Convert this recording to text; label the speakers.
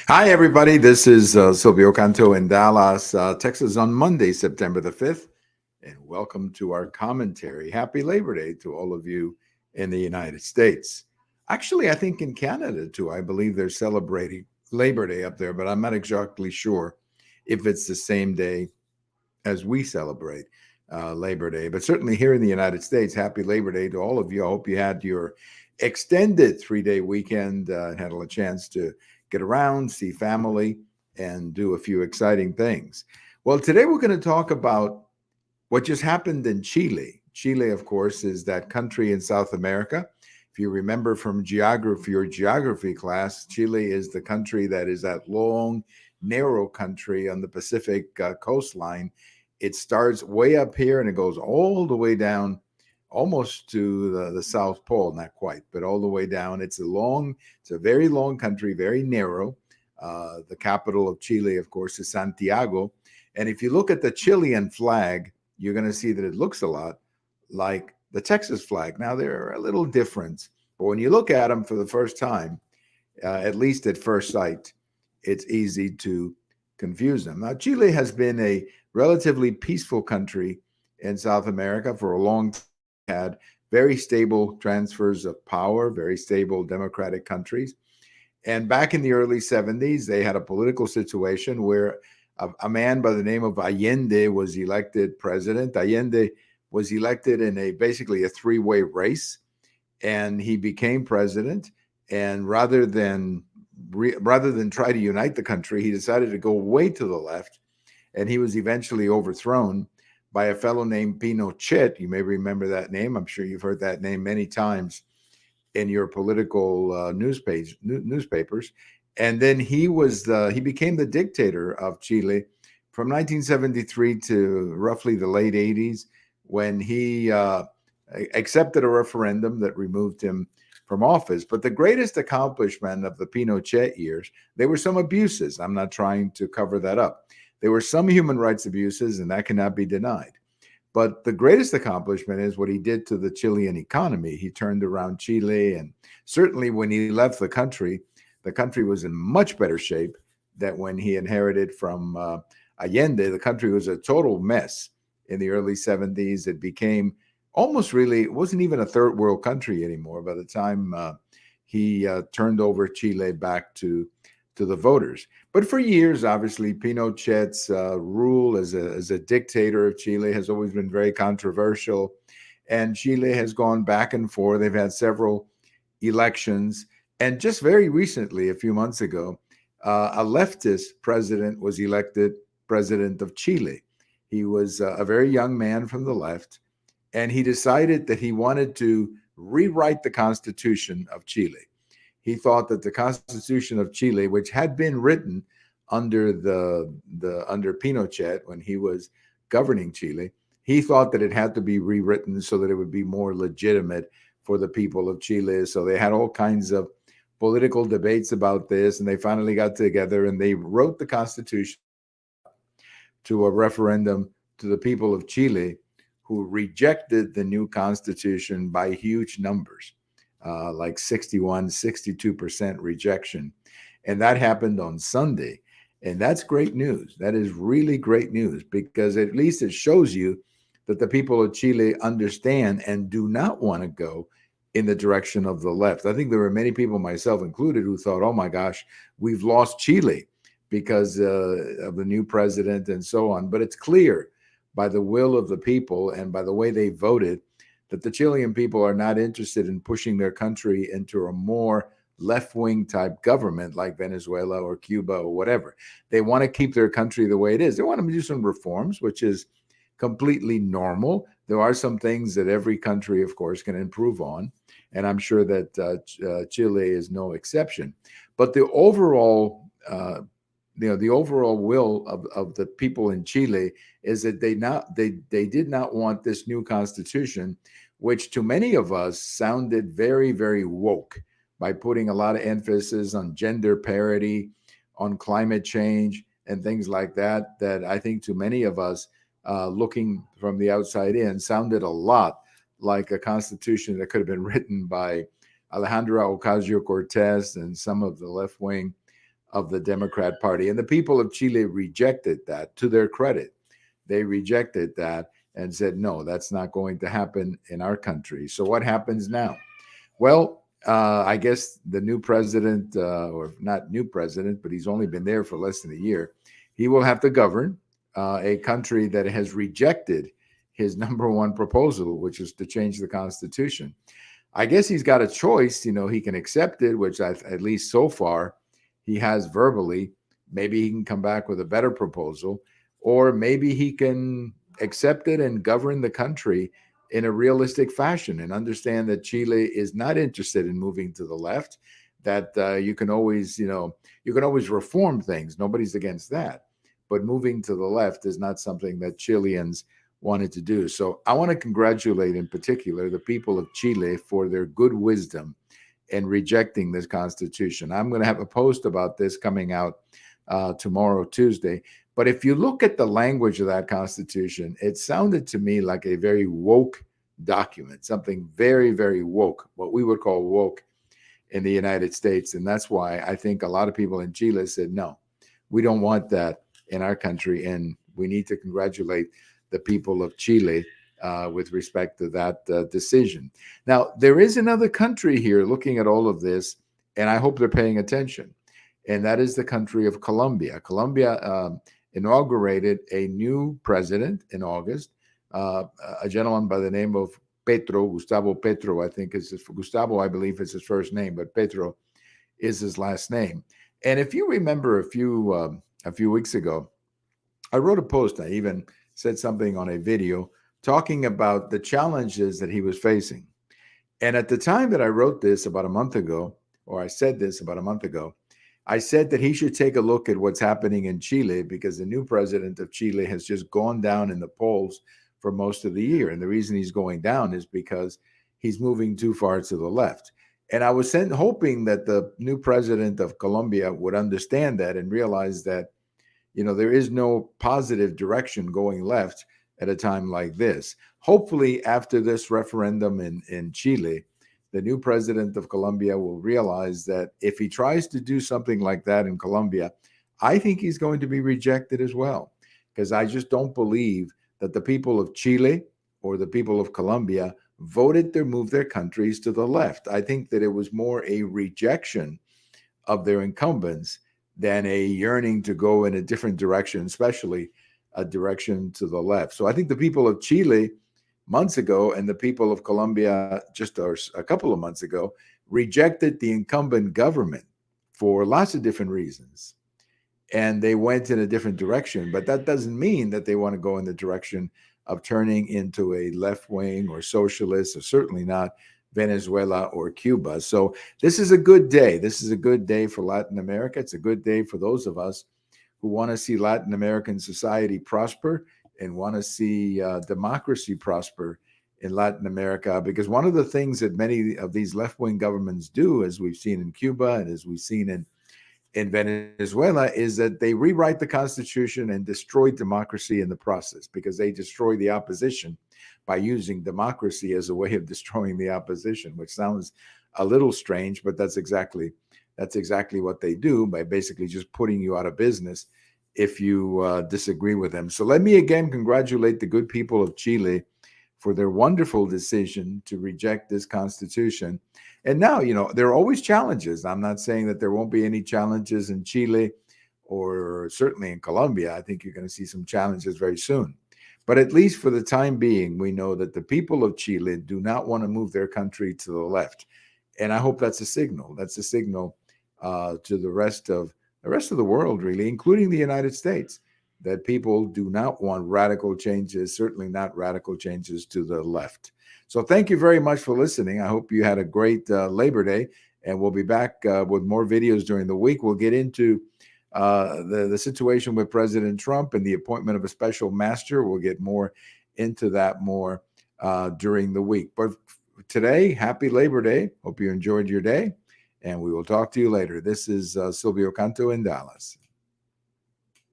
Speaker 1: Hi, everybody. This is Silvio Canto in Dallas, Texas on Monday, September the 5th. And welcome to our commentary. Happy Labor Day to all of you in the United States. Actually, I think in Canada too, I believe they're celebrating Labor Day up there, but I'm not exactly sure if it's the same day as we celebrate Labor Day. But certainly here in the United States, happy Labor Day to all of you. I hope you had your extended 3 day weekend and had a chance to get around, see family, and do a few exciting things. Well, today we're going to talk about what just happened in Chile. Chile, of course, is that country in South America. If you remember from geography or geography class, Chile is the country that is that long, narrow country on the Pacific coastline. It starts way up here and it goes all the way down almost to the South Pole, not quite, but all the way down. It's a very long country, very narrow. The capital of Chile, of course, is Santiago. And if you look at the Chilean flag, you're going to see that it looks a lot like the Texas flag. Now, there are a little difference, but when you look at them for the first time, at least at first sight, it's easy to confuse them. Now, Chile has been a relatively peaceful country in South America for a long time. Had very stable transfers of power, very stable democratic countries. And back in the early 70s, they had a political situation where a man by the name of Allende was elected president. Allende was elected in basically a three-way race, and he became president. And rather than try to unite the country, he decided to go way to the left, and he was eventually overthrown by a fellow named Pinochet. You may remember that name. I'm sure you've heard that name many times in your political newspapers. And then he became the dictator of Chile from 1973 to roughly the late 80s, when he accepted a referendum that removed him from office. But the greatest accomplishment of the Pinochet years, there were some abuses. I'm not trying to cover that up. There were some human rights abuses, and that cannot be denied. But the greatest accomplishment is what he did to the Chilean economy. He turned around Chile, and certainly when he left the country was in much better shape than when he inherited from Allende. The country was a total mess in the early 70s. It became almost really, it wasn't even a third world country anymore by the time he turned over Chile back to the voters. But for years, obviously, Pinochet's rule as a dictator of Chile has always been very controversial. And Chile has gone back and forth. They've had several elections. And just very recently, a few months ago, a leftist president was elected president of Chile. He was a very young man from the left, and he decided that he wanted to rewrite the Constitution of Chile. He thought that the Constitution of Chile, which had been written under under Pinochet when he was governing Chile, he thought that it had to be rewritten so that it would be more legitimate for the people of Chile. So they had all kinds of political debates about this, and they finally got together and they wrote the Constitution to a referendum to the people of Chile, who rejected the new Constitution by huge numbers. Like 61, 62% rejection. And that happened on Sunday. And that's great news. That is really great news, because at least it shows you that the people of Chile understand and do not want to go in the direction of the left. I think there were many people, myself included, who thought, oh my gosh, we've lost Chile because of the new president and so on. But it's clear by the will of the people and by the way they voted that the Chilean people are not interested in pushing their country into a more left-wing type government like Venezuela or Cuba or whatever. They want to keep their country the way it is. They want to do some reforms, which is completely normal. There are some things that every country, of course, can improve on, and I'm sure that Chile is no exception. But the overall the overall will of the people in Chile is that they did not want this new constitution, which to many of us sounded very, very woke, by putting a lot of emphasis on gender parity, on climate change, and things like that. That I think to many of us, looking from the outside in, sounded a lot like a constitution that could have been written by Alejandra Ocasio-Cortez and some of the left wing of the Democrat Party. And the people of Chile rejected that, to their credit. They rejected that and said, no, that's not going to happen in our country. So what happens now? Well, I guess the new president, or not new president, but he's only been there for less than a year, he will have to govern a country that has rejected his number one proposal, which is to change the Constitution. I guess he's got a choice. He can accept it, which at least so far he has verbally. Maybe he can come back with a better proposal, or maybe he can accept it and govern the country in a realistic fashion and understand that Chile is not interested in moving to the left. That you can always reform things. Nobody's against that, but moving to the left is not something that Chileans wanted to do. So I want to congratulate in particular the people of Chile for their good wisdom in rejecting this constitution. I'm going to have a post about this coming out tomorrow, Tuesday. But if you look at the language of that constitution, it sounded to me like a very woke document, something very, very woke, what we would call woke in the United States. And that's why I think a lot of people in Chile said, no, we don't want that in our country. And we need to congratulate the people of Chile with respect to that decision. Now, there is another country here looking at all of this, and I hope they're paying attention, and that is the country of Colombia. Colombia inaugurated a new president in August, a gentleman by the name of Gustavo Petro, I think is Gustavo, I believe is his first name, but Petro is his last name. And if you remember a few weeks ago, I wrote a post. I even said something on a video talking about the challenges that he was facing. And at the time that I wrote this about a month ago, or I said this about a month ago, I said that he should take a look at what's happening in Chile because the new president of Chile has just gone down in the polls for most of the year. And the reason he's going down is because he's moving too far to the left. And I was hoping that the new president of Colombia would understand that and realize that there is no positive direction going left at a time like this. Hopefully, after this referendum in Chile, the new president of Colombia will realize that if he tries to do something like that in Colombia, I think he's going to be rejected as well, because I just don't believe that the people of Chile or the people of Colombia voted to move their countries to the left. I think that it was more a rejection of their incumbents than a yearning to go in a different direction, especially a direction to the left. So I think the people of Chile months ago and the people of Colombia just a couple of months ago rejected the incumbent government for lots of different reasons. And they went in a different direction. But that doesn't mean that they want to go in the direction of turning into a left wing or socialist, or certainly not Venezuela or Cuba. So this is a good day. This is a good day for Latin America. It's a good day for those of us who want to see Latin American society prosper and want to see democracy prosper in Latin America. Because one of the things that many of these left-wing governments do, as we've seen in Cuba and as we've seen in Venezuela, is that they rewrite the Constitution and destroy democracy in the process, because they destroy the opposition by using democracy as a way of destroying the opposition, which sounds a little strange, but that's exactly what they do, by basically just putting you out of business if you disagree with them. So let me again congratulate the good people of Chile for their wonderful decision to reject this constitution. And now, there are always challenges. I'm not saying that there won't be any challenges in Chile or certainly in Colombia. I think you're going to see some challenges very soon. But at least for the time being, we know that the people of Chile do not want to move their country to the left. And I hope that's a signal. That's a signal to the rest of the world, really, including the United States, that people do not want radical changes, certainly not radical changes to the left. So thank you very much for listening. I hope you had a great Labor Day, and we'll be back with more videos during the week. We'll get into the situation with President Trump and the appointment of a special master. We'll get more into that during the week. But today, happy Labor Day. Hope you enjoyed your day, and we will talk to you later. This is Silvio Canto in Dallas.